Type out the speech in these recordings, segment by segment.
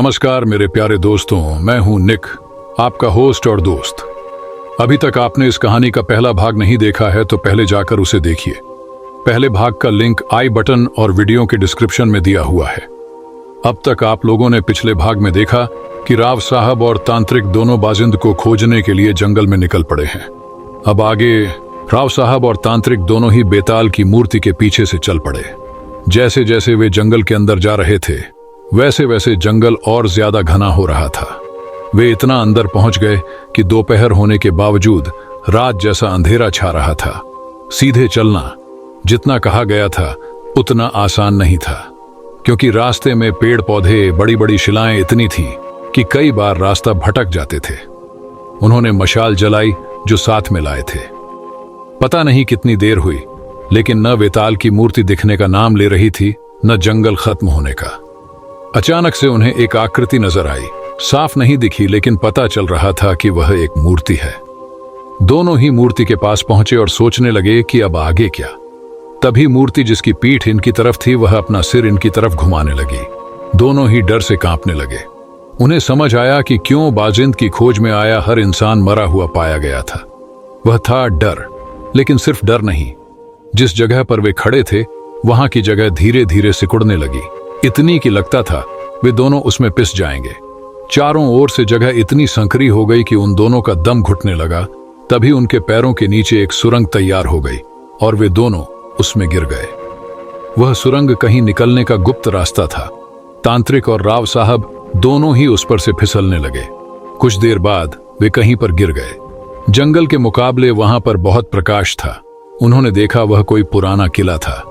नमस्कार मेरे प्यारे दोस्तों, मैं हूं निक, आपका होस्ट और दोस्त। अभी तक आपने इस कहानी का पहला भाग नहीं देखा है तो पहले जाकर उसे देखिए। पहले भाग का लिंक आई बटन और वीडियो के डिस्क्रिप्शन में दिया हुआ है। अब तक आप लोगों ने पिछले भाग में देखा कि राव साहब और तांत्रिक दोनों बाजिंद को खोजने के लिए जंगल में निकल पड़े हैं। अब आगे राव साहब और तांत्रिक दोनों ही बेताल की मूर्ति के पीछे से चल पड़े। जैसे जैसे वे जंगल के अंदर जा रहे थे वैसे वैसे जंगल और ज्यादा घना हो रहा था। वे इतना अंदर पहुंच गए कि दोपहर होने के बावजूद रात जैसा अंधेरा छा रहा था। सीधे चलना जितना कहा गया था उतना आसान नहीं था, क्योंकि रास्ते में पेड़ पौधे, बड़ी बड़ी शिलाएं इतनी थीं कि कई बार रास्ता भटक जाते थे। उन्होंने मशाल जलाई जो साथ में लाए थे। पता नहीं कितनी देर हुई, लेकिन न बेताल की मूर्ति दिखने का नाम ले रही थी, न जंगल खत्म होने का। अचानक से उन्हें एक आकृति नजर आई। साफ नहीं दिखी, लेकिन पता चल रहा था कि वह एक मूर्ति है। दोनों ही मूर्ति के पास पहुंचे और सोचने लगे कि अब आगे क्या। तभी मूर्ति जिसकी पीठ इनकी तरफ थी वह अपना सिर इनकी तरफ घुमाने लगी। दोनों ही डर से कांपने लगे। उन्हें समझ आया कि क्यों बाजिंद की खोज में आया हर इंसान मरा हुआ पाया गया था। वह था डर, लेकिन सिर्फ डर नहीं। जिस जगह पर वे खड़े थे वहां की जगह धीरे धीरे सिकुड़ने लगी, इतनी कि लगता था वे दोनों उसमें पिस जाएंगे। चारों ओर से जगह इतनी संकरी हो गई कि उन दोनों का दम घुटने लगा। तभी उनके पैरों के नीचे एक सुरंग तैयार हो गई और वे दोनों उसमें गिर गए। वह सुरंग कहीं निकलने का गुप्त रास्ता था। तांत्रिक और राव साहब दोनों ही उस पर से फिसलने लगे। कुछ देर बाद वे कहीं पर गिर गए। जंगल के मुकाबले वहां पर बहुत प्रकाश था। उन्होंने देखा वह कोई पुराना किला था।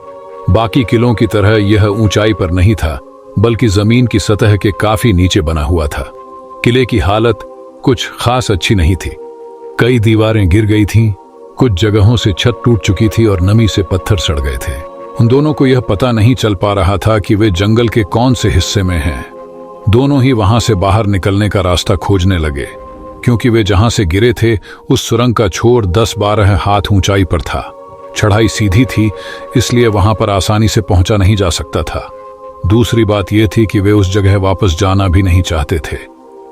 बाकी किलों की तरह यह ऊंचाई पर नहीं था, बल्कि जमीन की सतह के काफी नीचे बना हुआ था। किले की हालत कुछ खास अच्छी नहीं थी। कई दीवारें गिर गई थीं, कुछ जगहों से छत टूट चुकी थी और नमी से पत्थर सड़ गए थे। उन दोनों को यह पता नहीं चल पा रहा था कि वे जंगल के कौन से हिस्से में हैं। दोनों ही वहां से बाहर निकलने का रास्ता खोजने लगे, क्योंकि वे जहां से गिरे थे उस सुरंग का छोर 10-12 हाथ ऊंचाई पर था। चढ़ाई सीधी थी, इसलिए वहां पर आसानी से पहुंचा नहीं जा सकता था। दूसरी बात यह थी कि वे उस जगह वापस जाना भी नहीं चाहते थे।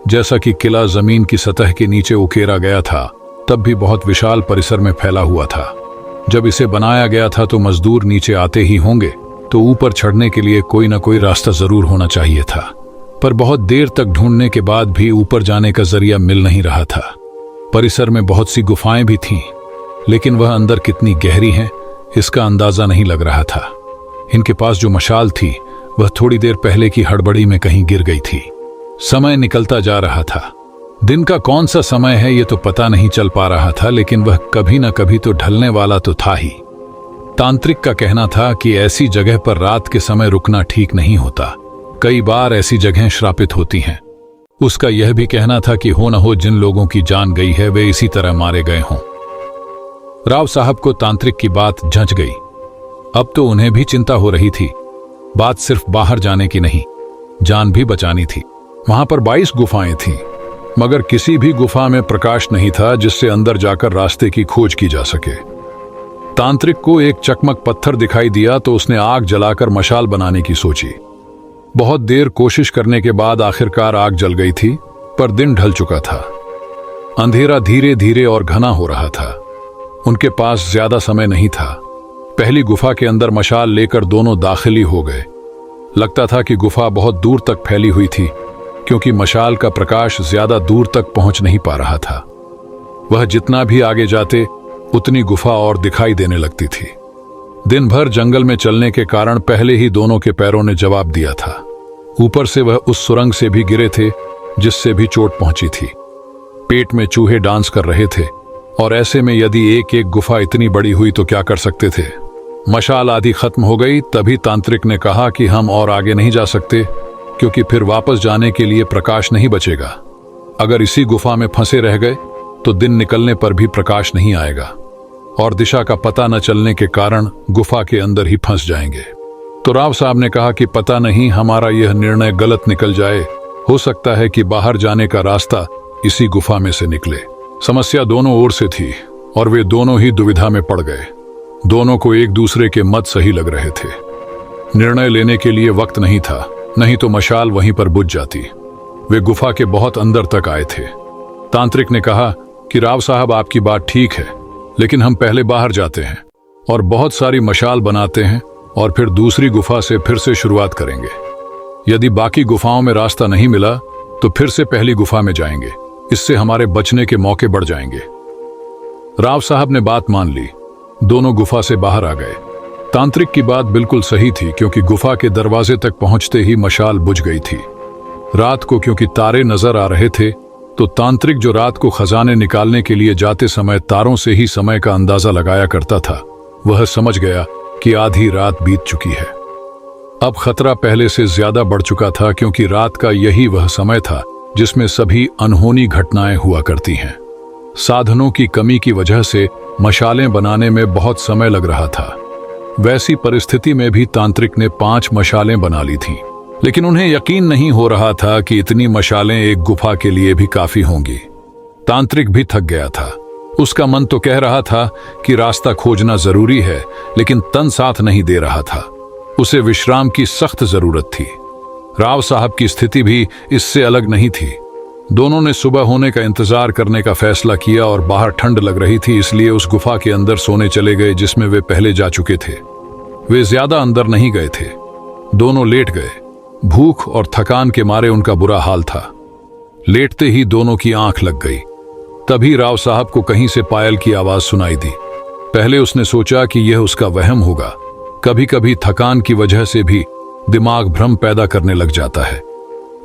जैसा कि किला जमीन की सतह के नीचे उकेरा गया था, तब भी बहुत विशाल परिसर में फैला हुआ था। जब इसे बनाया गया था तो मजदूर नीचे आते ही होंगे, तो ऊपर चढ़ने के लिए कोई ना कोई रास्ता जरूर होना चाहिए था। पर बहुत देर तक ढूंढने के बाद भी ऊपर जाने का जरिया मिल नहीं रहा था। परिसर में बहुत सी गुफाएं भी थीं, लेकिन वह अंदर कितनी गहरी हैं इसका अंदाजा नहीं लग रहा था। इनके पास जो मशाल थी वह थोड़ी देर पहले की हड़बड़ी में कहीं गिर गई थी। समय निकलता जा रहा था। दिन का कौन सा समय है ये तो पता नहीं चल पा रहा था, लेकिन वह कभी न कभी तो ढलने वाला तो था ही। तांत्रिक का कहना था कि ऐसी जगह पर रात के समय रुकना ठीक नहीं होता। कई बार ऐसी जगहें श्रापित होती हैं। उसका यह भी कहना था कि हो न हो जिन लोगों की जान गई है वे इसी तरह मारे गए हों। राव साहब को तांत्रिक की बात जंच गई। अब तो उन्हें भी चिंता हो रही थी। बात सिर्फ बाहर जाने की नहीं, जान भी बचानी थी। वहां पर 22 गुफाएं थीं, मगर किसी भी गुफा में प्रकाश नहीं था जिससे अंदर जाकर रास्ते की खोज की जा सके। तांत्रिक को एक चकमक पत्थर दिखाई दिया तो उसने आग जलाकर मशाल बनाने की सोची। बहुत देर कोशिश करने के बाद आखिरकार आग जल गई थी, पर दिन ढल चुका था। अंधेरा धीरे धीरे और घना हो रहा था। उनके पास ज्यादा समय नहीं था। पहली गुफा के अंदर मशाल लेकर दोनों दाखिली हो गए। लगता था कि गुफा बहुत दूर तक फैली हुई थी, क्योंकि मशाल का प्रकाश ज्यादा दूर तक पहुंच नहीं पा रहा था। वह जितना भी आगे जाते उतनी गुफा और दिखाई देने लगती थी। दिन भर जंगल में चलने के कारण पहले ही दोनों के पैरों ने जवाब दिया था। ऊपर से वह उस सुरंग से भी गिरे थे जिससे भी चोट पहुंची थी। पेट में चूहे डांस कर रहे थे, और ऐसे में यदि एक एक गुफा इतनी बड़ी हुई तो क्या कर सकते थे। मशाल आधी खत्म हो गई, तभी तांत्रिक ने कहा कि हम और आगे नहीं जा सकते, क्योंकि फिर वापस जाने के लिए प्रकाश नहीं बचेगा। अगर इसी गुफा में फंसे रह गए तो दिन निकलने पर भी प्रकाश नहीं आएगा, और दिशा का पता न चलने के कारण गुफा के अंदर ही फंस जाएंगे। तो राव साहब ने कहा कि पता नहीं हमारा यह निर्णय गलत निकल जाए। हो सकता है कि बाहर जाने का रास्ता इसी गुफा में से निकले। समस्या दोनों ओर से थी और वे दोनों ही दुविधा में पड़ गए। दोनों को एक दूसरे के मत सही लग रहे थे। निर्णय लेने के लिए वक्त नहीं था, नहीं तो मशाल वहीं पर बुझ जाती। वे गुफा के बहुत अंदर तक आए थे। तांत्रिक ने कहा कि राव साहब, आपकी बात ठीक है, लेकिन हम पहले बाहर जाते हैं और बहुत सारी मशाल बनाते हैं और फिर दूसरी गुफा से फिर से शुरुआत करेंगे। यदि बाकी गुफाओं में रास्ता नहीं मिला तो फिर से पहली गुफा में जाएंगे। इससे हमारे बचने के मौके बढ़ जाएंगे। राव साहब ने बात मान ली। दोनों गुफा से बाहर आ गए। तांत्रिक की बात बिल्कुल सही थी, क्योंकि गुफा के दरवाजे तक पहुंचते ही मशाल बुझ गई थी। रात को क्योंकि तारे नजर आ रहे थे, तो तांत्रिक जो रात को खजाने निकालने के लिए जाते समय तारों से ही समय का अंदाजा लगाया करता था, वह समझ गया कि आधी रात बीत चुकी है। अब खतरा पहले से ज्यादा बढ़ चुका था, क्योंकि रात का यही वह समय था जिसमें सभी अनहोनी घटनाएं हुआ करती हैं। साधनों की कमी की वजह से मशालें बनाने में बहुत समय लग रहा था। वैसी परिस्थिति में भी तांत्रिक ने 5 मशालें बना ली थीं, लेकिन उन्हें यकीन नहीं हो रहा था कि इतनी मशालें एक गुफा के लिए भी काफी होंगी। तांत्रिक भी थक गया था। उसका मन तो कह रहा था कि रास्ता खोजना जरूरी है, लेकिन तन साथ नहीं दे रहा था। उसे विश्राम की सख्त जरूरत थी। राव साहब की स्थिति भी इससे अलग नहीं थी। दोनों ने सुबह होने का इंतजार करने का फैसला किया और बाहर ठंड लग रही थी, इसलिए उस गुफा के अंदर सोने चले गए जिसमें वे पहले जा चुके थे। वे ज्यादा अंदर नहीं गए थे। दोनों लेट गए। भूख और थकान के मारे उनका बुरा हाल था। लेटते ही दोनों की आंख लग गई। तभी राव साहब को कहीं से पायल की आवाज सुनाई दी। पहले उसने सोचा कि यह उसका वहम होगा। कभी कभी थकान की वजह से भी दिमाग भ्रम पैदा करने लग जाता है।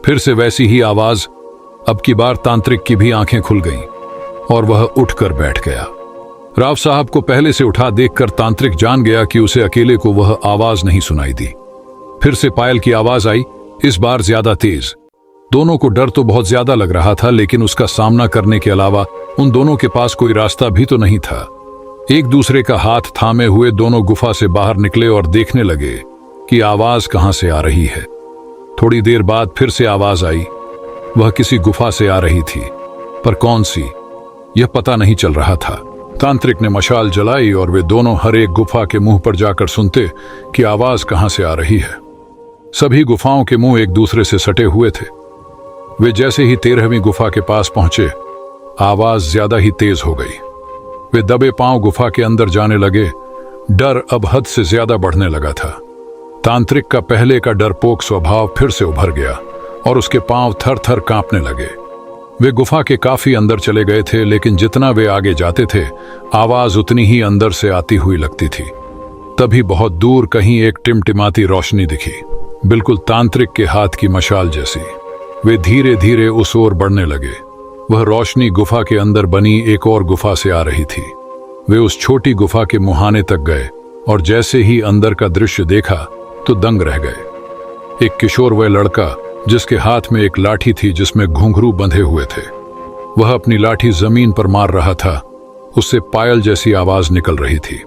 फिर से वैसी ही आवाज। अब की बार तांत्रिक की भी आंखें खुल गईं और वह उठकर बैठ गया। राव साहब को पहले से उठा देखकर तांत्रिक जान गया कि उसे अकेले को वह आवाज नहीं सुनाई दी। फिर से पायल की आवाज आई, इस बार ज्यादा तेज। दोनों को डर तो बहुत ज्यादा लग रहा था, लेकिन उसका सामना करने के अलावा उन दोनों के पास कोई रास्ता भी तो नहीं था। एक दूसरे का हाथ थामे हुए दोनों गुफा से बाहर निकले और देखने लगे कि आवाज कहां से आ रही है। थोड़ी देर बाद फिर से आवाज आई। वह किसी गुफा से आ रही थी, पर कौन सी, यह पता नहीं चल रहा था। तांत्रिक ने मशाल जलाई और वे दोनों हर एक गुफा के मुंह पर जाकर सुनते कि आवाज कहां से आ रही है। सभी गुफाओं के मुंह एक दूसरे से सटे हुए थे। वे जैसे ही 13वीं गुफा के पास पहुंचे, आवाज ज्यादा ही तेज हो गई। वे दबे पांव गुफा के अंदर जाने लगे। डर अब हद से ज्यादा बढ़ने लगा था। तांत्रिक का पहले का डरपोक स्वभाव फिर से उभर गया और उसके पांव थर थर कांपने लगे। वे गुफा के काफी अंदर चले गए थे, लेकिन जितना वे आगे जाते थे, आवाज उतनी ही अंदर से आती हुई लगती थी। तभी बहुत दूर कहीं एक टिमटिमाती रोशनी दिखी, बिल्कुल तांत्रिक के हाथ की मशाल जैसी। वे धीरे धीरे उस ओर बढ़ने लगे। वह रोशनी गुफा के अंदर बनी एक और गुफा से आ रही थी। वे उस छोटी गुफा के मुहाने तक गए और जैसे ही अंदर का दृश्य देखा तो दंग रह गए। एक किशोर वह लड़का जिसके हाथ में एक लाठी थी जिसमें घुंघरू बंधे हुए थे, वह अपनी लाठी जमीन पर मार रहा था। उससे पायल जैसी आवाज निकल रही थी।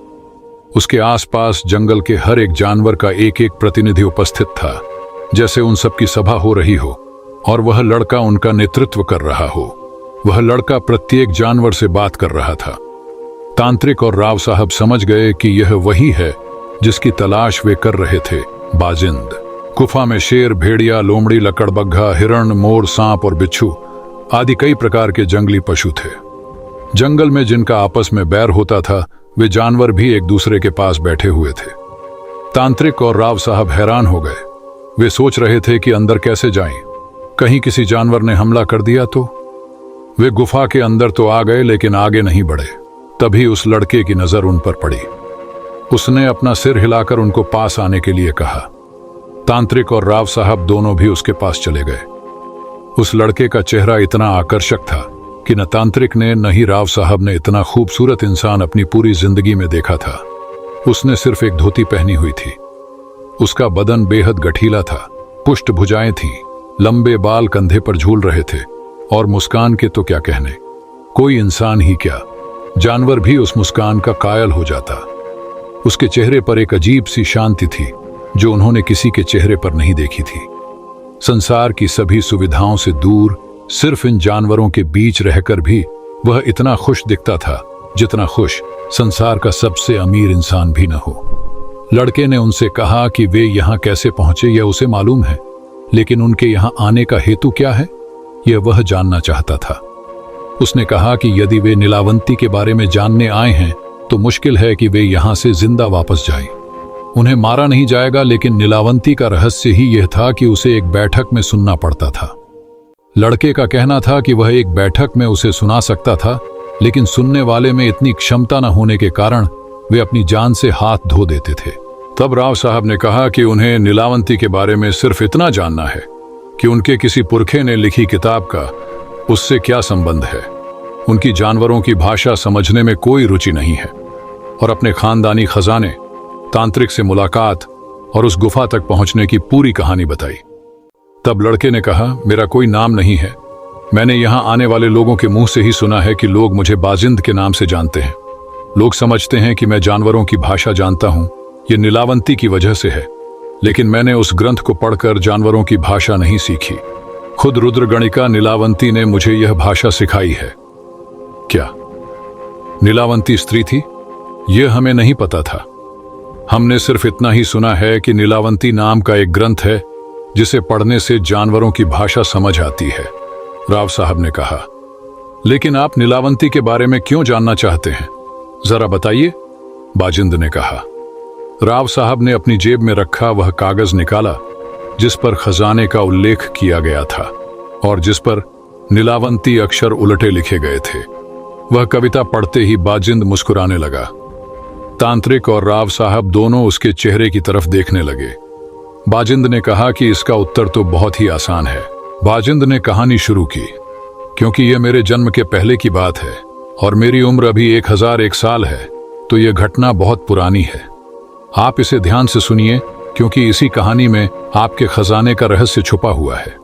उसके आसपास जंगल के हर एक जानवर का एक एक प्रतिनिधि उपस्थित था, जैसे उन सबकी सभा हो रही हो और वह लड़का उनका नेतृत्व कर रहा हो। वह लड़का प्रत्येक जानवर से बात कर रहा था। तांत्रिक और राव साहब समझ गए कि यह वही है जिसकी तलाश वे कर रहे थे, बाजिंद। गुफा में शेर, भेड़िया, लोमड़ी, लकड़बग्घा, हिरण, मोर, सांप और बिच्छू आदि कई प्रकार के जंगली पशु थे। जंगल में जिनका आपस में बैर होता था, वे जानवर भी एक दूसरे के पास बैठे हुए थे। तांत्रिक और राव साहब हैरान हो गए। वे सोच रहे थे कि अंदर कैसे जाएं, कहीं किसी जानवर ने हमला कर दिया तो। वे गुफा के अंदर तो आ गए, लेकिन आगे नहीं बढ़े। तभी उस लड़के की नजर उन पर पड़ी। उसने अपना सिर हिलाकर उनको पास आने के लिए कहा। तांत्रिक और राव साहब दोनों भी उसके पास चले गए। उस लड़के का चेहरा इतना आकर्षक था कि न तांत्रिक ने न ही राव साहब ने इतना खूबसूरत इंसान अपनी पूरी जिंदगी में देखा था। उसने सिर्फ एक धोती पहनी हुई थी। उसका बदन बेहद गठीला था, पुष्ट भुजाएं थीं, लंबे बाल कंधे पर झूल रहे थे और मुस्कान के तो क्या कहने, कोई इंसान ही क्या, जानवर भी उस मुस्कान का कायल हो जाता। उसके चेहरे पर एक अजीब सी शांति थी जो उन्होंने किसी के चेहरे पर नहीं देखी थी। संसार की सभी सुविधाओं से दूर, सिर्फ इन जानवरों के बीच रहकर भी वह इतना खुश दिखता था जितना खुश संसार का सबसे अमीर इंसान भी न हो। लड़के ने उनसे कहा कि वे यहाँ कैसे पहुंचे यह उसे मालूम है, लेकिन उनके यहाँ आने का हेतु क्या है। यह वह जानना चाहता था। उसने कहा कि यदि वे नीलावंती के बारे में जानने आए हैं तो मुश्किल है कि वे यहां से जिंदा वापस जाएं। उन्हें मारा नहीं जाएगा, लेकिन नीलावंती का रहस्य ही यह था कि उसे एक बैठक में सुनना पड़ता था। लड़के का कहना था कि वह एक बैठक में उसे सुना सकता था, लेकिन सुनने वाले में इतनी क्षमता न होने के कारण वे अपनी जान से हाथ धो देते थे। तब राव साहब ने कहा कि उन्हें नीलावंती के बारे में सिर्फ इतना जानना है कि उनके किसी पुरखे ने लिखी किताब का उससे क्या संबंध है। उनकी जानवरों की भाषा समझने में कोई रुचि नहीं है, और अपने खानदानी खजाने, तांत्रिक से मुलाकात और उस गुफा तक पहुंचने की पूरी कहानी बताई। तब लड़के ने कहा, मेरा कोई नाम नहीं है। मैंने यहां आने वाले लोगों के मुंह से ही सुना है कि लोग मुझे बाजिंद के नाम से जानते हैं। लोग समझते हैं कि मैं जानवरों की भाषा जानता हूं। ये नीलावंती की वजह से है, लेकिन मैंने उस ग्रंथ को पढ़कर जानवरों की भाषा नहीं सीखी। खुद रुद्रगणिका नीलावंती ने मुझे यह भाषा सिखाई है। क्या नीलावंती स्त्री थी? यह हमें नहीं पता था। हमने सिर्फ इतना ही सुना है कि नीलावंती नाम का एक ग्रंथ है जिसे पढ़ने से जानवरों की भाषा समझ आती है, राव साहब ने कहा। लेकिन आप नीलावंती के बारे में क्यों जानना चाहते हैं, जरा बताइए, बाजिंद ने कहा। राव साहब ने अपनी जेब में रखा वह कागज निकाला जिस पर खजाने का उल्लेख किया गया था और जिस पर नीलावंती अक्षर उलटे लिखे गए थे। वह कविता पढ़ते ही बाजिंद मुस्कुराने लगा। तांत्रिक और राव साहब दोनों उसके चेहरे की तरफ देखने लगे। बाजिंद ने कहा कि इसका उत्तर तो बहुत ही आसान है। बाजिंद ने कहानी शुरू की, क्योंकि यह मेरे जन्म के पहले की बात है और मेरी उम्र अभी 1001 साल है, तो यह घटना बहुत पुरानी है। आप इसे ध्यान से सुनिए, क्योंकि इसी कहानी में आपके खजाने का रहस्य छुपा हुआ है।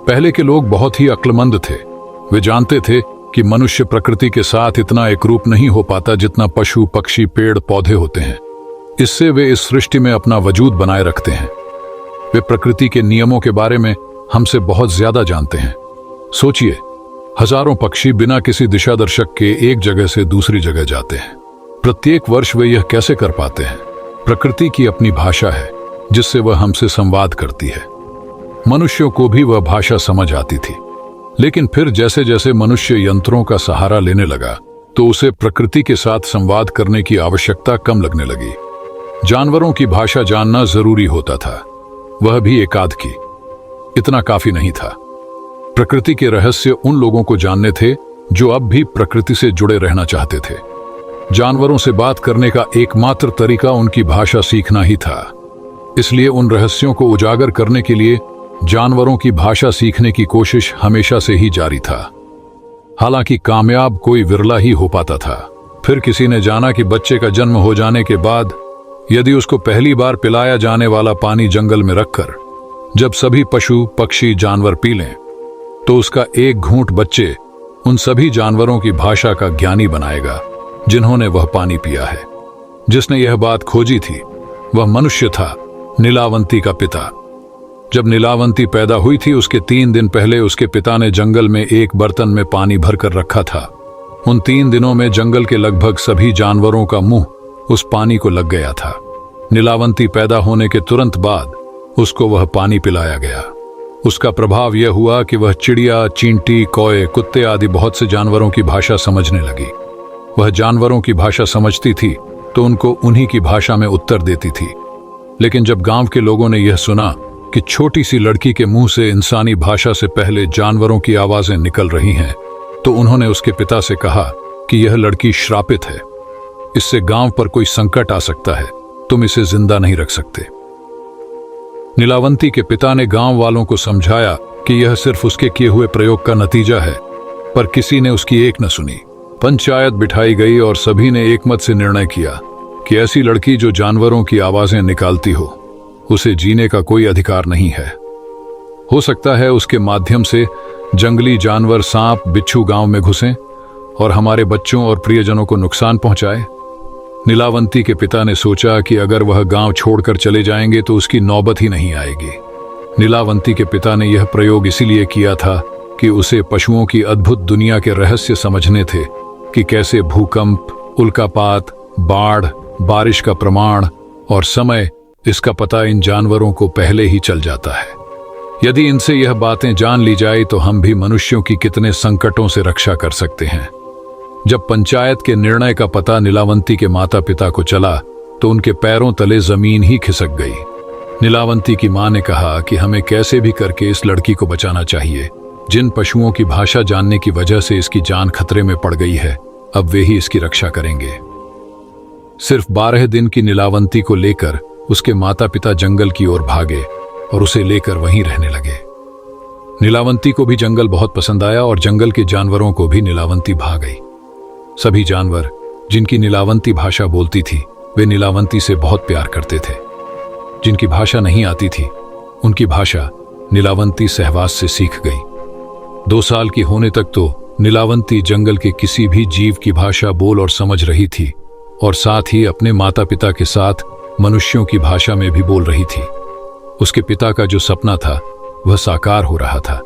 पहले के लोग बहुत ही अक्लमंद थे। वे जानते थे कि मनुष्य प्रकृति के साथ इतना एकरूप नहीं हो पाता जितना पशु, पक्षी, पेड़ पौधे होते हैं। इससे वे इस सृष्टि में अपना वजूद बनाए रखते हैं। वे प्रकृति के नियमों के बारे में हमसे बहुत ज्यादा जानते हैं। सोचिए, हजारों पक्षी बिना किसी दिशा दर्शक के एक जगह से दूसरी जगह जाते हैं। प्रत्येक वर्ष वे यह कैसे कर पाते हैं? प्रकृति की अपनी भाषा है जिससे वह हमसे संवाद करती है। मनुष्यों को भी वह भाषा समझ आती थी, लेकिन फिर जैसे जैसे मनुष्य यंत्रों का सहारा लेने लगा तो उसे प्रकृति के साथ संवाद करने की आवश्यकता कम लगने लगी। जानवरों की भाषा जानना जरूरी होता था, वह भी एकाध की। इतना काफी नहीं था। प्रकृति के रहस्य उन लोगों को जानने थे जो अब भी प्रकृति से जुड़े रहना चाहते थे। जानवरों से बात करने का एकमात्र तरीका उनकी भाषा सीखना ही था। इसलिए उन रहस्यों को उजागर करने के लिए जानवरों की भाषा सीखने की कोशिश हमेशा से ही जारी था। हालांकि कामयाब कोई विरला ही हो पाता था। फिर किसी ने जाना कि बच्चे का जन्म हो जाने के बाद यदि उसको पहली बार पिलाया जाने वाला पानी जंगल में रखकर जब सभी पशु, पक्षी, जानवर पी लें तो उसका एक घूंट बच्चे उन सभी जानवरों की भाषा का ज्ञानी बनाएगा जिन्होंने वह पानी पिया है। जिसने यह बात खोजी थी वह मनुष्य था, नीलावंती का पिता। जब नीलावंती पैदा हुई थी उसके 3 दिन पहले उसके पिता ने जंगल में एक बर्तन में पानी भरकर रखा था। उन 3 दिनों में जंगल के लगभग सभी जानवरों का मुंह उस पानी को लग गया था। नीलावंती पैदा होने के तुरंत बाद उसको वह पानी पिलाया गया। उसका प्रभाव यह हुआ कि वह चिड़िया, चींटी, कौए, कुत्ते आदि बहुत से जानवरों की भाषा समझने लगी। वह जानवरों की भाषा समझती थी तो उनको उन्हीं की भाषा में उत्तर देती थी। लेकिन जब गांव के लोगों ने यह सुना कि छोटी सी लड़की के मुंह से इंसानी भाषा से पहले जानवरों की आवाजें निकल रही हैं, तो उन्होंने उसके पिता से कहा कि यह लड़की श्रापित है, इससे गांव पर कोई संकट आ सकता है, तुम इसे जिंदा नहीं रख सकते। नीलावंती के पिता ने गांव वालों को समझाया कि यह सिर्फ उसके किए हुए प्रयोग का नतीजा है, पर किसी ने उसकी एक न सुनी। पंचायत बिठाई गई और सभी ने एकमत से निर्णय किया कि ऐसी लड़की जो जानवरों की आवाजें निकालती हो उसे जीने का कोई अधिकार नहीं है। हो सकता है उसके माध्यम से जंगली जानवर, सांप, बिच्छू गांव में घुसें और हमारे बच्चों और प्रियजनों को नुकसान पहुंचाए। नीलावंती के पिता ने सोचा कि अगर वह गांव छोड़कर चले जाएंगे तो उसकी नौबत ही नहीं आएगी। नीलावंती के पिता ने यह प्रयोग इसीलिए किया था कि उसे पशुओं की अद्भुत दुनिया के रहस्य समझने थे कि कैसे भूकंप, उल्कापात, बाढ़, बारिश का प्रमाण और समय, इसका पता इन जानवरों को पहले ही चल जाता है। यदि इनसे यह बातें जान ली जाए तो हम भी मनुष्यों की कितने संकटों से रक्षा कर सकते हैं। जब पंचायत के निर्णय का पता नीलावंती के माता पिता को चला तो उनके पैरों तले जमीन ही खिसक गई। नीलावंती की मां ने कहा कि हमें कैसे भी करके इस लड़की को बचाना चाहिए। जिन पशुओं की भाषा जानने की वजह से इसकी जान खतरे में पड़ गई है, अब वे ही इसकी रक्षा करेंगे। सिर्फ 12 दिन की नीलावंती को लेकर उसके माता पिता जंगल की ओर भागे और उसे लेकर वहीं रहने लगे। नीलावंती को भी जंगल बहुत पसंद आया और जंगल के जानवरों को भी नीलावंती भा गई। सभी जानवर जिनकी नीलावंती भाषा बोलती थी वे नीलावंती से बहुत प्यार करते थे। जिनकी भाषा नहीं आती थी उनकी भाषा नीलावंती सहवास से सीख गई। 2 साल की होने तक तो नीलावंती जंगल के किसी भी जीव की भाषा बोल और समझ रही थी और साथ ही अपने माता पिता के साथ मनुष्यों की भाषा में भी बोल रही थी। उसके पिता का जो सपना था वह साकार हो रहा था।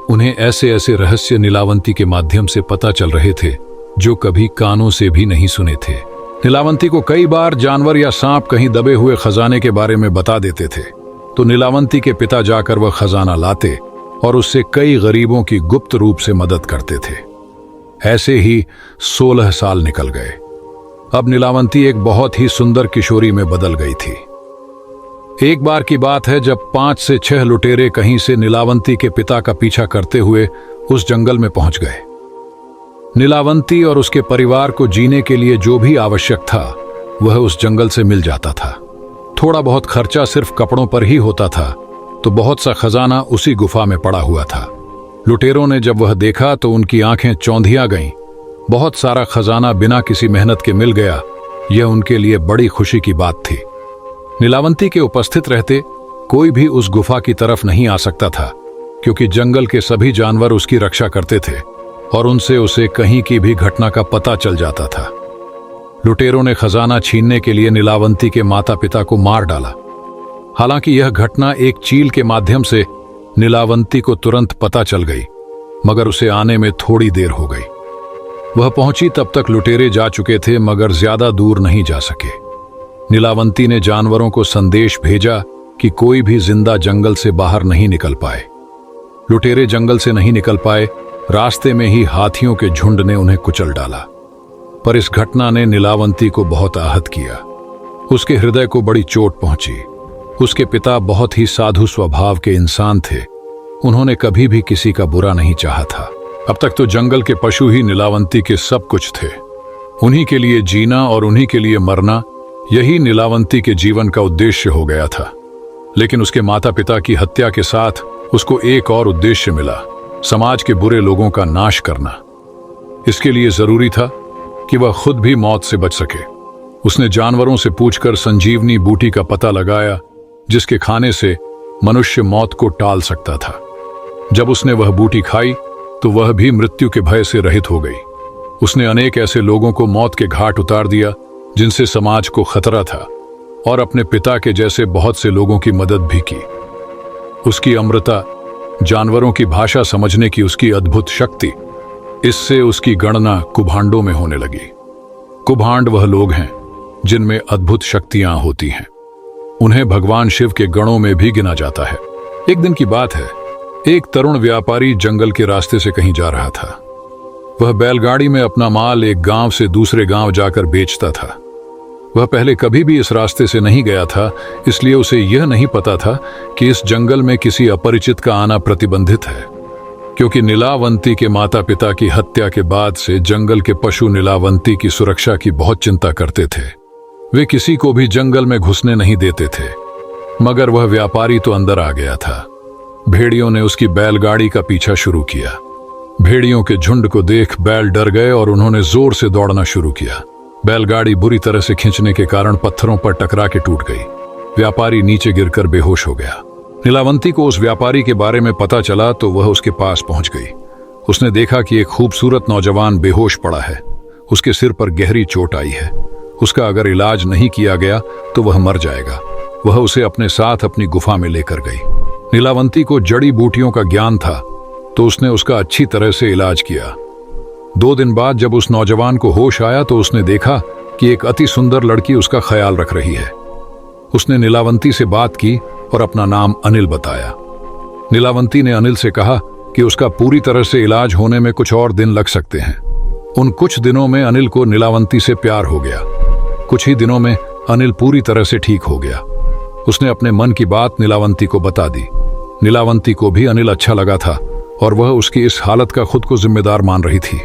उन्हें ऐसे ऐसे रहस्य नीलावंती के माध्यम से पता चल रहे थे जो कभी कानों से भी नहीं सुने थे। नीलावंती को कई बार जानवर या सांप कहीं दबे हुए खजाने के बारे में बता देते थे तो नीलावंती के पिता जाकर वह खजाना लाते और उससे कई गरीबों की गुप्त रूप से मदद करते थे। ऐसे ही 16 साल निकल गए। अब नीलावंती एक बहुत ही सुंदर किशोरी में बदल गई थी। एक बार की बात है जब 5 से 6 लुटेरे कहीं से नीलावंती के पिता का पीछा करते हुए उस जंगल में पहुंच गए। नीलावंती और उसके परिवार को जीने के लिए जो भी आवश्यक था वह उस जंगल से मिल जाता था। थोड़ा बहुत खर्चा सिर्फ कपड़ों पर ही होता था तो बहुत सा खजाना उसी गुफा में पड़ा हुआ था। लुटेरों ने जब वह देखा तो उनकी आंखें चौंधिया गईं। बहुत सारा खजाना बिना किसी मेहनत के मिल गया, यह उनके लिए बड़ी खुशी की बात थी। नीलावंती के उपस्थित रहते कोई भी उस गुफा की तरफ नहीं आ सकता था क्योंकि जंगल के सभी जानवर उसकी रक्षा करते थे और उनसे उसे कहीं की भी घटना का पता चल जाता था। लुटेरों ने खजाना छीनने के लिए नीलावंती के माता पिता को मार डाला। हालांकि यह घटना एक चील के माध्यम से नीलावंती को तुरंत पता चल गई, मगर उसे आने में थोड़ी देर हो गई। वह पहुंची तब तक लुटेरे जा चुके थे मगर ज्यादा दूर नहीं जा सके। नीलावंती ने जानवरों को संदेश भेजा कि कोई भी जिंदा जंगल से बाहर नहीं निकल पाए। लुटेरे जंगल से नहीं निकल पाए, रास्ते में ही हाथियों के झुंड ने उन्हें कुचल डाला। पर इस घटना ने नीलावंती को बहुत आहत किया। उसके हृदय को बड़ी चोट पहुंची। उसके पिता बहुत ही साधु स्वभाव के इंसान थे। उन्होंने कभी भी किसी का बुरा नहीं चाहा था। अब तक तो जंगल के पशु ही नीलावंती के सब कुछ थे। उन्हीं के लिए जीना और उन्हीं के लिए मरना, यही नीलावंती के जीवन का उद्देश्य हो गया था। लेकिन उसके माता पिता की हत्या के साथ उसको एक और उद्देश्य मिला, समाज के बुरे लोगों का नाश करना। इसके लिए जरूरी था कि वह खुद भी मौत से बच सके। उसने जानवरों से पूछकर संजीवनी बूटी का पता लगाया जिसके खाने से मनुष्य मौत को टाल सकता था। जब उसने वह बूटी खाई तो वह भी मृत्यु के भय से रहित हो गई। उसने अनेक ऐसे लोगों को मौत के घाट उतार दिया जिनसे समाज को खतरा था और अपने पिता के जैसे बहुत से लोगों की मदद भी की। उसकी अमृता, जानवरों की भाषा समझने की उसकी अद्भुत शक्ति, इससे उसकी गणना कुभांडों में होने लगी। कुभांड वह लोग हैं जिनमें अद्भुत शक्तियां होती हैं। उन्हें भगवान शिव के गणों में भी गिना जाता है। एक दिन की बात है, एक तरुण व्यापारी जंगल के रास्ते से कहीं जा रहा था। वह बैलगाड़ी में अपना माल एक गांव से दूसरे गांव जाकर बेचता था। वह पहले कभी भी इस रास्ते से नहीं गया था, इसलिए उसे यह नहीं पता था कि इस जंगल में किसी अपरिचित का आना प्रतिबंधित है। क्योंकि नीलावंती के माता पिता की हत्या के बाद से जंगल के पशु नीलावंती की सुरक्षा की बहुत चिंता करते थे। वे किसी को भी जंगल में घुसने नहीं देते थे। मगर वह व्यापारी तो अंदर आ गया था। भेड़ियों ने उसकी बैलगाड़ी का पीछा शुरू किया। भेड़ियों के झुंड को देख बैल डर गए और उन्होंने जोर से दौड़ना शुरू किया। बैलगाड़ी बुरी तरह से खींचने के कारण पत्थरों पर टकरा के टूट गई। व्यापारी नीचे गिरकर बेहोश हो गया। नीलावंती को उस व्यापारी के बारे में पता चला तो वह उसके पास पहुंच गई। उसने देखा कि एक खूबसूरत नौजवान बेहोश पड़ा है। उसके सिर पर गहरी चोट आई है। उसका अगर इलाज नहीं किया गया तो वह मर जाएगा। वह उसे अपने साथ अपनी गुफा में लेकर गई। नीलावंती को जड़ी बूटियों का ज्ञान था तो उसने उसका अच्छी तरह से इलाज किया। 2 दिन बाद जब उस नौजवान को होश आया तो उसने देखा कि एक अति सुंदर लड़की उसका ख्याल रख रही है। उसने नीलावंती से बात की और अपना नाम अनिल बताया। नीलावंती ने अनिल से कहा कि उसका पूरी तरह से इलाज होने में कुछ और दिन लग सकते हैं। उन कुछ दिनों में अनिल को नीलावंती से प्यार हो गया। कुछ ही दिनों में अनिल पूरी तरह से ठीक हो गया। उसने अपने मन की बात नीलावंती को बता दी। नीलावंती को भी अनिल अच्छा लगा था और वह उसकी इस हालत का खुद को जिम्मेदार मान रही थी।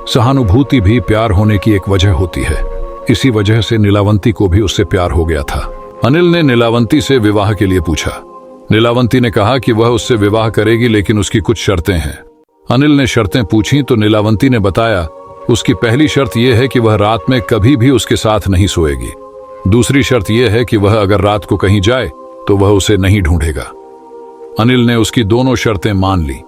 सहानुभूति भी प्यार होने की एक वजह होती है। इसी वजह से नीलावंती को भी उससे प्यार हो गया था। अनिल ने नीलावंती से विवाह के लिए पूछा। नीलावंती ने कहा कि वह उससे विवाह करेगी, लेकिन उसकी कुछ शर्तें हैं। अनिल ने शर्तें पूछी तो नीलावंती ने बताया उसकी पहली शर्त यह है कि वह रात में कभी भी उसके साथ नहीं सोएगी। दूसरी शर्त यह है कि वह अगर रात को कहीं जाए तो वह उसे नहीं ढूंढेगा। अनिल ने उसकी दोनों शर्तें मान ली।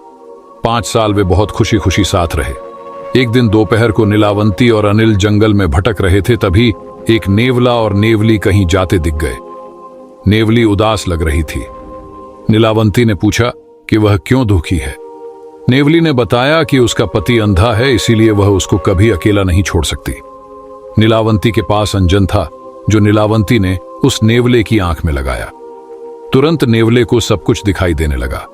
5 साल वे बहुत खुशी खुशी साथ रहे। एक दिन दोपहर को नीलावंती और अनिल जंगल में भटक रहे थे, तभी एक नेवला और नेवली कहीं जाते दिख गए। नेवली उदास लग रही थी। नीलावंती ने पूछा कि वह क्यों दुखी है। नेवली ने बताया कि उसका पति अंधा है, इसीलिए वह उसको कभी अकेला नहीं छोड़ सकती। नीलावंती के पास अंजन था जो नीलावंती ने उस नेवले की आंख में लगाया। तुरंत नेवले को सब कुछ दिखाई देने लगा।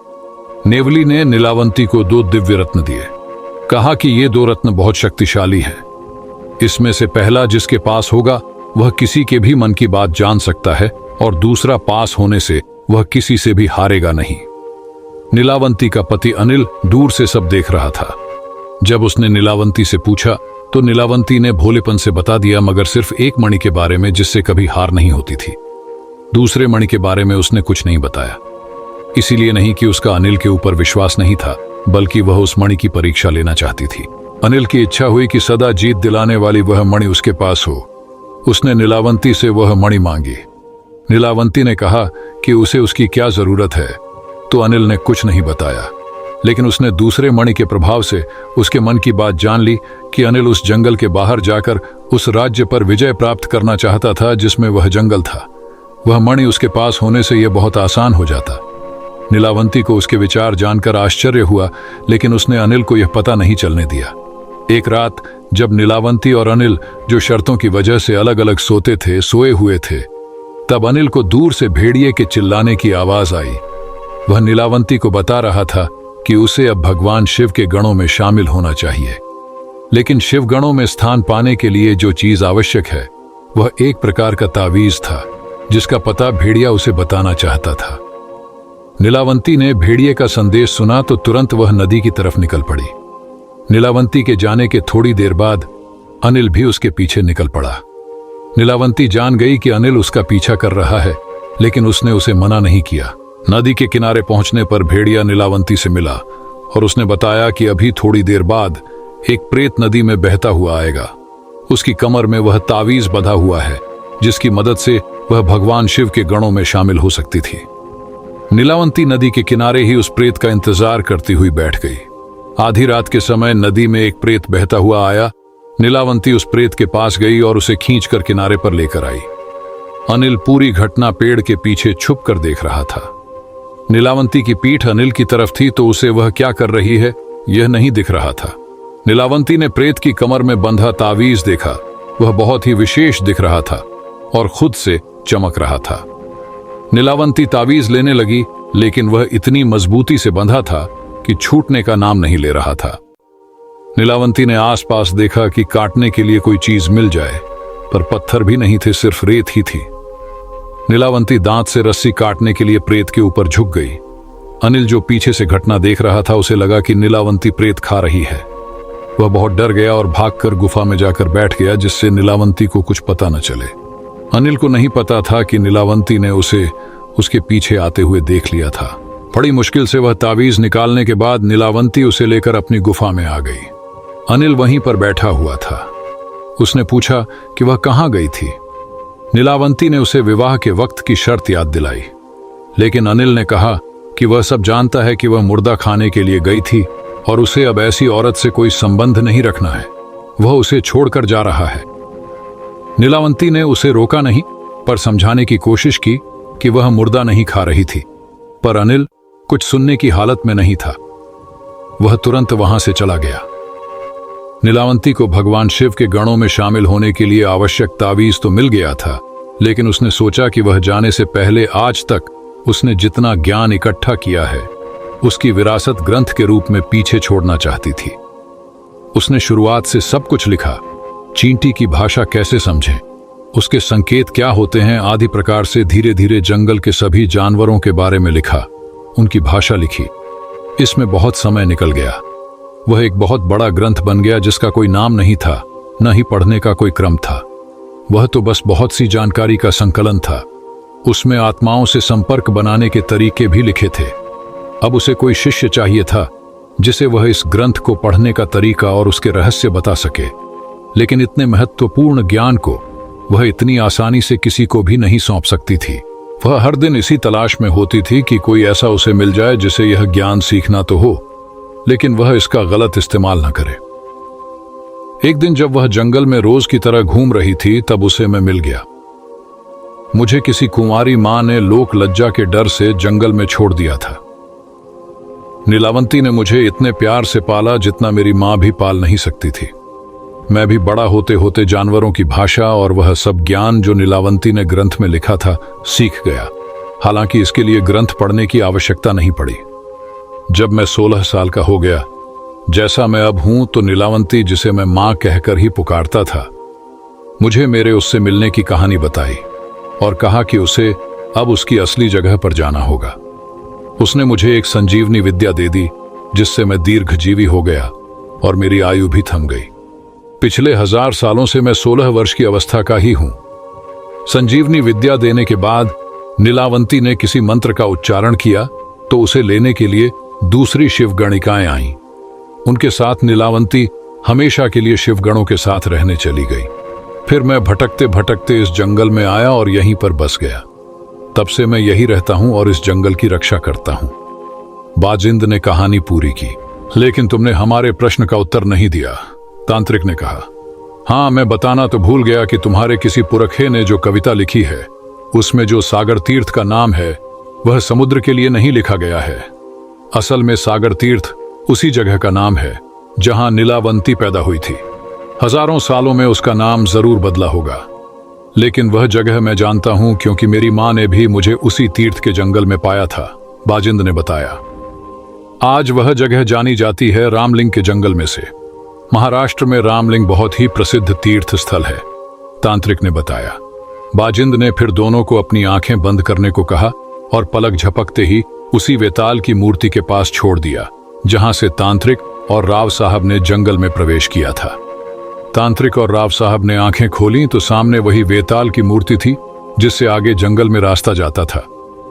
नेवली ने नीलावंती को 2 दिव्य रत्न दिए। कहा कि ये 2 रत्न बहुत शक्तिशाली हैं। इसमें से पहला जिसके पास होगा वह किसी के भी मन की बात जान सकता है, और दूसरा पास होने से वह किसी से भी हारेगा नहीं। नीलावंती का पति अनिल दूर से सब देख रहा था। जब उसने नीलावंती से पूछा तो नीलावंती ने भोलेपन से बता दिया, मगर सिर्फ एक मणि के बारे में जिससे कभी हार नहीं होती थी। दूसरे मणि के बारे में उसने कुछ नहीं बताया। इसीलिए नहीं कि उसका अनिल के ऊपर विश्वास नहीं था, बल्कि वह उस मणि की परीक्षा लेना चाहती थी। अनिल की इच्छा हुई कि सदा जीत दिलाने वाली वह मणि उसके पास हो। उसने नीलावंती से वह मणि मांगी। नीलावंती ने कहा कि उसे उसकी क्या जरूरत है, तो अनिल ने कुछ नहीं बताया। लेकिन उसने दूसरे मणि के प्रभाव से उसके मन की बात जान ली कि अनिल उस जंगल के बाहर जाकर उस राज्य पर विजय प्राप्त करना चाहता था जिसमें वह जंगल था। वह मणि उसके पास होने से यह बहुत आसान हो जाता। नीलावंती को उसके विचार जानकर आश्चर्य हुआ, लेकिन उसने अनिल को यह पता नहीं चलने दिया। एक रात जब नीलावंती और अनिल जो शर्तों की वजह से अलग अलग सोए हुए थे, तब अनिल को दूर से भेड़िए के चिल्लाने की आवाज आई। वह नीलावंती को बता रहा था कि उसे अब भगवान शिव के गणों में शामिल होना चाहिए। लेकिन शिव गणों में स्थान पाने के लिए जो चीज आवश्यक है वह एक प्रकार का तावीज था, जिसका पता भेड़िया उसे बताना चाहता था। नीलावंती ने भेड़िए का संदेश सुना तो तुरंत वह नदी की तरफ निकल पड़ी। नीलावंती के जाने के थोड़ी देर बाद अनिल भी उसके पीछे निकल पड़ा। नीलावंती जान गई कि अनिल उसका पीछा कर रहा है, लेकिन उसने उसे मना नहीं किया। नदी के किनारे पहुंचने पर भेड़िया नीलावंती से मिला और उसने बताया कि अभी थोड़ी देर बाद एक प्रेत नदी में बहता हुआ आएगा। उसकी कमर में वह तावीज बंधा हुआ है, जिसकी मदद से वह भगवान शिव के गणों में शामिल हो सकती थी। नीलावंती नदी के किनारे ही उस प्रेत का इंतजार करती हुई बैठ गई। आधी रात के समय नदी में एक प्रेत बहता हुआ आया। नीलावंती उस प्रेत के पास गई और उसे खींचकर किनारे पर लेकर आई। अनिल पूरी घटना पेड़ के पीछे छुप कर देख रहा था। नीलावंती की पीठ अनिल की तरफ थी, तो उसे वह क्या कर रही है यह नहीं दिख रहा था। नीलावंती ने प्रेत की कमर में बंधा तावीज देखा। वह बहुत ही विशेष दिख रहा था और खुद से चमक रहा था। नीलावंती तावीज लेने लगी, लेकिन वह इतनी मजबूती से बंधा था कि छूटने का नाम नहीं ले रहा था। नीलावंती ने आसपास देखा कि काटने के लिए कोई चीज मिल जाए, पर पत्थर भी नहीं थे, सिर्फ रेत ही थी। नीलावंती दांत से रस्सी काटने के लिए प्रेत के ऊपर झुक गई। अनिल जो पीछे से घटना देख रहा था, उसे लगा कि नीलावंती प्रेत खा रही है। वह बहुत डर गया और भागकर गुफा में जाकर बैठ गया, जिससे नीलावंती को कुछ पता न चले। अनिल को नहीं पता था कि नीलावंती ने उसे उसके पीछे आते हुए देख लिया था। बड़ी मुश्किल से वह तावीज निकालने के बाद नीलावंती उसे लेकर अपनी गुफा में आ गई। अनिल वहीं पर बैठा हुआ था। उसने पूछा कि वह कहाँ गई थी। नीलावंती ने उसे विवाह के वक्त की शर्त याद दिलाई, लेकिन अनिल ने कहा कि वह सब जानता है कि वह मुर्दा खाने के लिए गई थी और उसे अब ऐसी औरत से कोई संबंध नहीं रखना है। वह उसे छोड़कर जा रहा है। नीलावंती ने उसे रोका नहीं, पर समझाने की कोशिश की कि वह मुर्दा नहीं खा रही थी, पर अनिल कुछ सुनने की हालत में नहीं था। वह तुरंत वहां से चला गया। नीलावंती को भगवान शिव के गणों में शामिल होने के लिए आवश्यक तावीज तो मिल गया था, लेकिन उसने सोचा कि वह जाने से पहले आज तक उसने जितना ज्ञान इकट्ठा किया है उसकी विरासत ग्रंथ के रूप में पीछे छोड़ना चाहती थी। उसने शुरुआत से सब कुछ लिखा, चींटी की भाषा कैसे समझें, उसके संकेत क्या होते हैं आदि प्रकार से धीरे धीरे जंगल के सभी जानवरों के बारे में लिखा, उनकी भाषा लिखी। इसमें बहुत समय निकल गया। वह एक बहुत बड़ा ग्रंथ बन गया जिसका कोई नाम नहीं था, न ही पढ़ने का कोई क्रम था। वह तो बस बहुत सी जानकारी का संकलन था। उसमें आत्माओं से संपर्क बनाने के तरीके भी लिखे थे। अब उसे कोई शिष्य चाहिए था जिसे वह इस ग्रंथ को पढ़ने का तरीका और उसके रहस्य बता सके। लेकिन इतने महत्वपूर्ण ज्ञान को वह इतनी आसानी से किसी को भी नहीं सौंप सकती थी। वह हर दिन इसी तलाश में होती थी कि कोई ऐसा उसे मिल जाए जिसे यह ज्ञान सीखना तो हो, लेकिन वह इसका गलत इस्तेमाल न करे। एक दिन जब वह जंगल में रोज की तरह घूम रही थी, तब उसे मैं मिल गया। मुझे किसी कुंवारी मां ने लोक लज्जा के डर से जंगल में छोड़ दिया था। नीलावंती ने मुझे इतने प्यार से पाला जितना मेरी मां भी पाल नहीं सकती थी। मैं भी बड़ा होते होते जानवरों की भाषा और वह सब ज्ञान जो नीलावंती ने ग्रंथ में लिखा था सीख गया। हालांकि इसके लिए ग्रंथ पढ़ने की आवश्यकता नहीं पड़ी। जब मैं 16 साल का हो गया, जैसा मैं अब हूं, तो नीलावंती, जिसे मैं मां कहकर ही पुकारता था, मुझे मेरे उससे मिलने की कहानी बताई और कहा कि उसे अब उसकी असली जगह पर जाना होगा। उसने मुझे एक संजीवनी विद्या दे दी जिससे मैं दीर्घजीवी हो गया और मेरी आयु भी थम गई। पिछले 1000 सालों से मैं 16 वर्ष की अवस्था का ही हूं। संजीवनी विद्या देने के बाद नीलावंती ने किसी मंत्र का उच्चारण किया तो उसे लेने के लिए दूसरी शिवगणिकाएं आईं। उनके साथ नीलावंती हमेशा के लिए शिवगणों के साथ रहने चली गई। फिर मैं भटकते भटकते इस जंगल में आया और यहीं पर बस गया। तब से मैं यही रहता हूं और इस जंगल की रक्षा करता हूं। बाजिंद ने कहानी पूरी की। लेकिन तुमने हमारे प्रश्न का उत्तर नहीं दिया, तांत्रिक ने कहा। हाँ, मैं बताना तो भूल गया कि तुम्हारे किसी पुरखे ने जो कविता लिखी है, उसमें जो सागर तीर्थ का नाम है वह समुद्र के लिए नहीं लिखा गया है। असल में सागर तीर्थ उसी जगह का नाम है जहां नीलावंती पैदा हुई थी। हजारों सालों में उसका नाम जरूर बदला होगा, लेकिन वह जगह मैं जानता हूं क्योंकि मेरी मां ने भी मुझे उसी तीर्थ के जंगल में पाया था, बाजिंद ने बताया। आज वह जगह जानी जाती है रामलिंग के जंगल में से। महाराष्ट्र में रामलिंग बहुत ही प्रसिद्ध तीर्थ स्थल है, तांत्रिक ने बताया। बाजिंद ने फिर दोनों को अपनी आंखें बंद करने को कहा और पलक झपकते ही उसी वेताल की मूर्ति के पास छोड़ दिया जहां से तांत्रिक और राव साहब ने जंगल में प्रवेश किया था। तांत्रिक और राव साहब ने आंखें खोली तो सामने वही वेताल की मूर्ति थी जिससे आगे जंगल में रास्ता जाता था।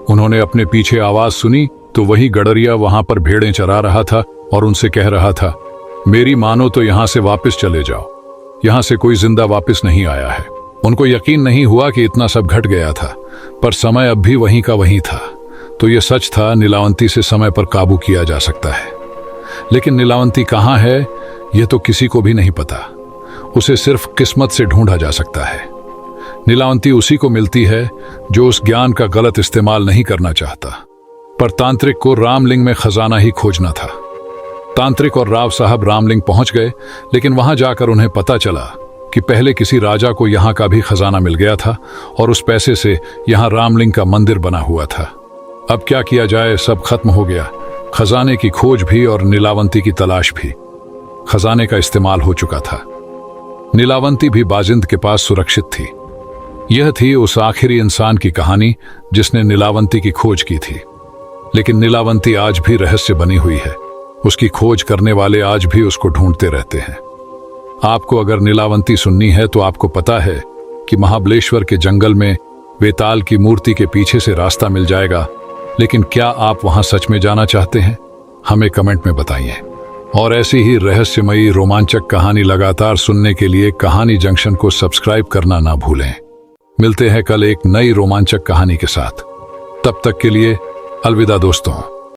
उन्होंने अपने पीछे आवाज सुनी तो वही गडरिया वहां पर भेड़ें चरा रहा था और उनसे कह रहा था, मेरी मानो तो यहां से वापस चले जाओ, यहां से कोई जिंदा वापस नहीं आया है। उनको यकीन नहीं हुआ कि इतना सब घट गया था, पर समय अब भी वहीं का वहीं था। तो ये सच था, नीलावंती से समय पर काबू किया जा सकता है। लेकिन नीलावंती कहाँ है यह तो किसी को भी नहीं पता। उसे सिर्फ किस्मत से ढूंढा जा सकता है। नीलावंती उसी को मिलती है जो उस ज्ञान का गलत इस्तेमाल नहीं करना चाहता। पर तांत्रिक को रामलिंग में खजाना ही खोजना था। तांत्रिक और राव साहब रामलिंग पहुंच गए, लेकिन वहां जाकर उन्हें पता चला कि पहले किसी राजा को यहां का भी खजाना मिल गया था और उस पैसे से यहां रामलिंग का मंदिर बना हुआ था। अब क्या किया जाए, सब खत्म हो गया। खजाने की खोज भी और नीलावंती की तलाश भी। खजाने का इस्तेमाल हो चुका था। नीलावंती भी बाजिंद के पास सुरक्षित थी। यह थी उस आखिरी इंसान की कहानी जिसने नीलावंती की खोज की थी। लेकिन नीलावंती आज भी रहस्य बनी हुई है। उसकी खोज करने वाले आज भी उसको ढूंढते रहते हैं। आपको अगर नीलावंती सुननी है तो आपको पता है कि महाबलेश्वर के जंगल में वेताल की मूर्ति के पीछे से रास्ता मिल जाएगा। लेकिन क्या आप वहां सच में जाना चाहते हैं? हमें कमेंट में बताइए। और ऐसी ही रहस्यमयी रोमांचक कहानी लगातार सुनने के लिए कहानी जंक्शन को सब्सक्राइब करना ना भूलें। मिलते हैं कल एक नई रोमांचक कहानी के साथ। तब तक के लिए अलविदा दोस्तों।